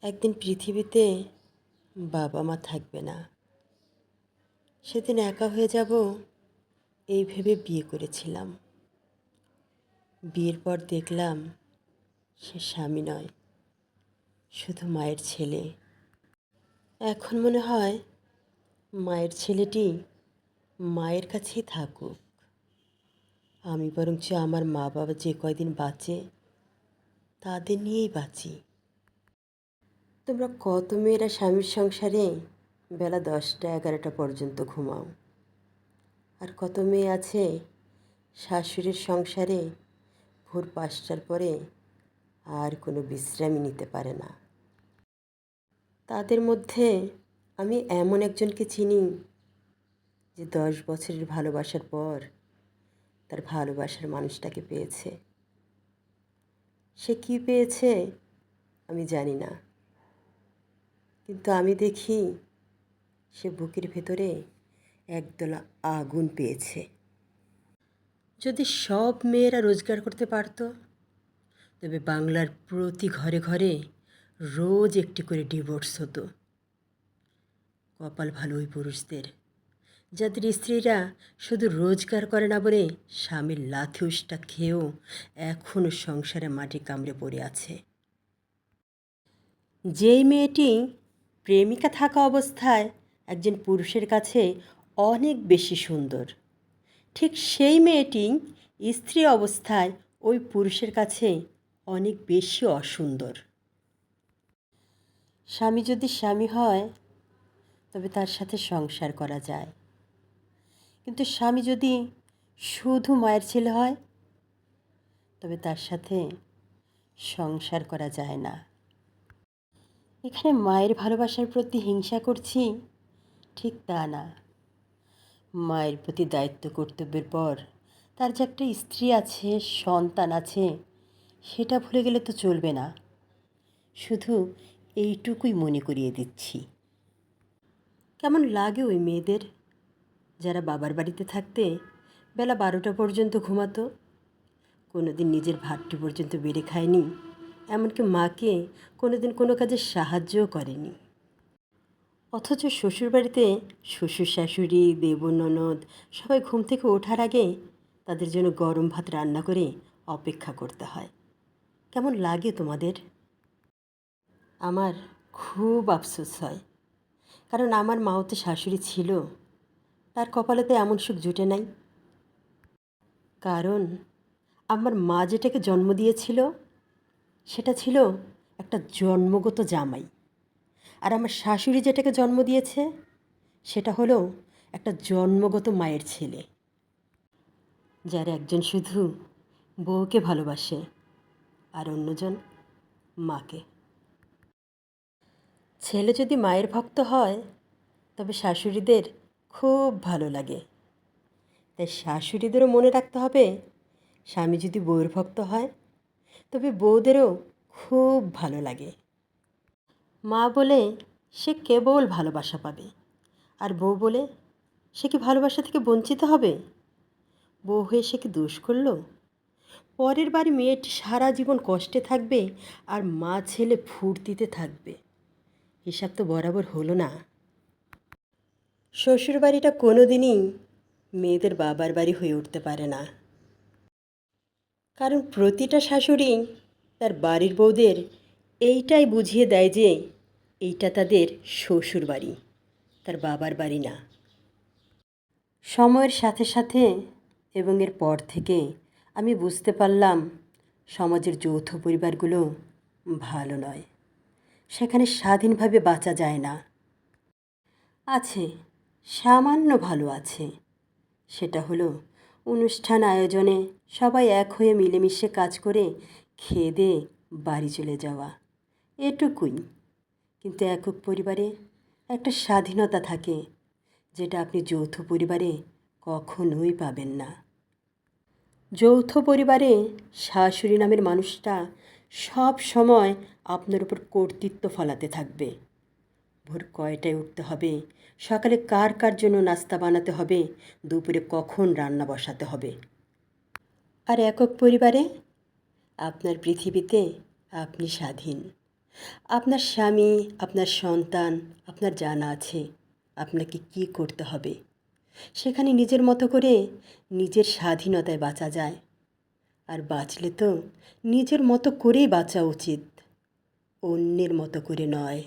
একদিন পৃথিবীতে বাবা মা থাকবে না, সেদিন একা হয়ে যাব এই ভেবে বিয়ে করেছিলাম। বিয়ের পর দেখলাম সে স্বামী নয়, শুধু মায়ের ছেলে। এখন মনে হয় মায়ের ছেলেটি মায়ের কাছেই থাকুক, আমি বরঞ্চ আমার মা বাবা যে কয়দিন বাঁচে তাদের নিয়েই বাঁচি। তোমরা কত মেয়েরা স্বামীর সংসারে বেলা 10টা 11টা পর্যন্ত ঘুমাও, আর কত মেয়ে আছে শাশুড়ির সংসারে ভোর 5টার পরে আর কোনো বিশ্রামই নিতে পারে না। তাদের মধ্যে আমি এমন একজনকে চিনি যে 10 বছরের ভালোবাসার পর তার ভালোবাসার মানুষটাকে পেয়েছে। সে কী পেয়েছে আমি জানি না, কিন্তু আমি দেখি সে বুকের ভেতরে একদলা আগুন পেয়েছে। যদি সব মেয়েরা রোজগার করতে পারত, তবে বাংলার প্রতি ঘরে ঘরে রোজ একটি করে ডিভোর্স হতো। কপাল ভালো ওই পুরুষদের যাদের স্ত্রীরা শুধু রোজগার করে না বলে স্বামীর লাথি উষ্টা খেয়েও এখনও সংসারে মাটি কামড়ে পড়ে আছে। যেই মেয়েটি প্রেমিকা থাকা অবস্থায় একজন পুরুষের কাছে অনেক বেশি সুন্দর, ঠিক সেই মেয়েটি স্ত্রী অবস্থায় ওই পুরুষের কাছে অনেক বেশি অসুন্দর। স্বামী যদি স্বামী হয় তবে তার সাথে সংসার করা যায়, কিন্তু স্বামী যদি শুধু মায়ের ছেলে হয় তবে তার সাথে সংসার করা যায় না। এখানে মায়ের ভালোবাসার প্রতি হিংসা করছি ঠিক তা না। মায়ের প্রতি দায়িত্ব কর্তব্যের পর তার যে একটা স্ত্রী আছে, সন্তান আছে, সেটা ভুলে গেলে তো চলবে না। শুধু এইটুকুই মনে করিয়ে দিচ্ছি। কেমন লাগে ওই মেয়েদের যারা বাবার বাড়িতে থাকতে বেলা 12টা পর্যন্ত ঘুমাতো, কোনো দিন নিজের ভাতটি পর্যন্ত বেড়ে খায়নি, এমনকি মাকে কোনো দিন কোনো কাজে সাহায্যও করেনি। অথচ শ্বশুরবাড়িতে শ্বশুর শাশুড়ি, দেবর ননদ সবাই ঘুম থেকে ওঠার আগে তাদের জন্য গরম ভাত রান্না করে অপেক্ষা করতে হয়। কেমন লাগে তোমাদের? আমার খুব আফসোস হয়, কারণ আমার মাও তো শাশুড়ি ছিল, তার কপালে তো এমন সুখ জুটে নাই। কারণ আমার মা যেটাকে জন্ম দিয়েছিল সেটা ছিল একটা জন্মগত জামাই, আর আমার শাশুড়ি যেটাকে জন্ম দিয়েছে সেটা হলো একটা জন্মগত মায়ের ছেলে, যার একজন শুধু বউকে ভালোবাসে আর অন্যজন মাকে। ছেলে যদি মায়ের ভক্ত হয় তবে শাশুড়িদের খুব ভালো লাগে। তাই শাশুড়িদেরও মনে রাখতে হবে, স্বামী যদি বউয়ের ভক্ত হয় তবে বউদেরও খুব ভালো লাগে। মা বলে সে কেবল ভালোবাসা পাবে, আর বউ বলে সে কি ভালোবাসা থেকে বঞ্চিত হবে? বউ হয়ে সে কি দোষ করলো? পরের বাড়ি মেয়েটি সারা জীবন কষ্টে থাকবে আর মা ছেলে ফুর্তিতে থাকবে। হিসাব তো বরাবর হলো না। শ্বশুরবাড়িটা কোনো দিনই মেয়েদের বাবার বাড়ি হয়ে উঠতে পারে না, কারণ প্রতিটা শাশুড়ি তার বাড়ির বউদের এইটাই বুঝিয়ে দেয় যে এইটা তাদের শ্বশুর বাড়ি, তার বাবার বাড়ি না। সময়ের সাথে সাথে এবং এর পর থেকে আমি বুঝতে পারলাম সমাজের যৌথ পরিবারগুলো ভালো নয়, সেখানে স্বাধীনভাবে বাঁচা যায় না। আছে, সামান্য ভালো আছে, সেটা হলো অনুষ্ঠান আয়োজনে সবাই এক হয়ে মিলেমিশে কাজ করে খেয়ে দিয়ে বাড়ি চলে যাওয়া, এটুকুই। কিন্তু একক পরিবারে একটা স্বাধীনতা থাকে যেটা আপনি যৌথ পরিবারে কখনোই পাবেন না। যৌথ পরিবারে শাশুড়ি নামের মানুষটা সব সময় আপনার উপর কর্তৃত্ব ফলাতে থাকবে। ভোর কয়টায় উঠতে হবে, সকালে কার কার জন্য নাস্তা বানাতে হবে, দুপুরে কখন রান্না বসাতে হবে। আর একক পরিবারে আপনার পৃথিবীতে আপনি স্বাধীন, আপনার স্বামী, আপনার সন্তান, আপনার জানা আছে আপনাকে কী করতে হবে। সেখানে নিজের মতো করে নিজের স্বাধীনতায় বাঁচা যায়। আর বাঁচলে তো নিজের মতো করেই বাঁচা উচিত, অন্যের মতো করে নয়।